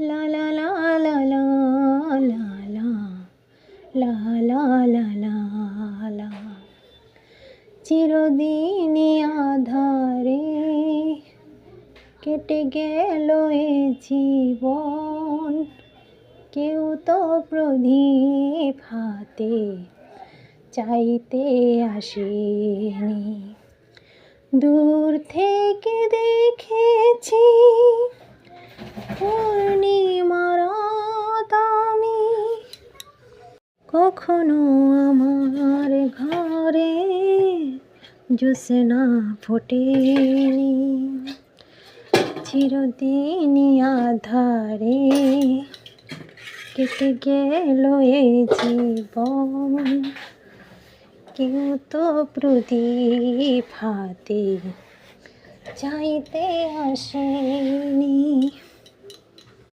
লা লা লা লা লা লা লা লা লা লা লা লা। চিরদিনই আধারে কেটে গেল এ জীবন, কেউ তো প্রদীপ হাতে চাইতে আসেনি। দূর থেকে দেখেছি পূর্ণিমার রাত আমি, কখনো আমার ঘরে জ্যোৎস্না ফোটেনি। চিরদিনই আধারে কেটে গেল এ জীবন, কেউ তো প্রদীপ হাতে চাইতে আসেনি।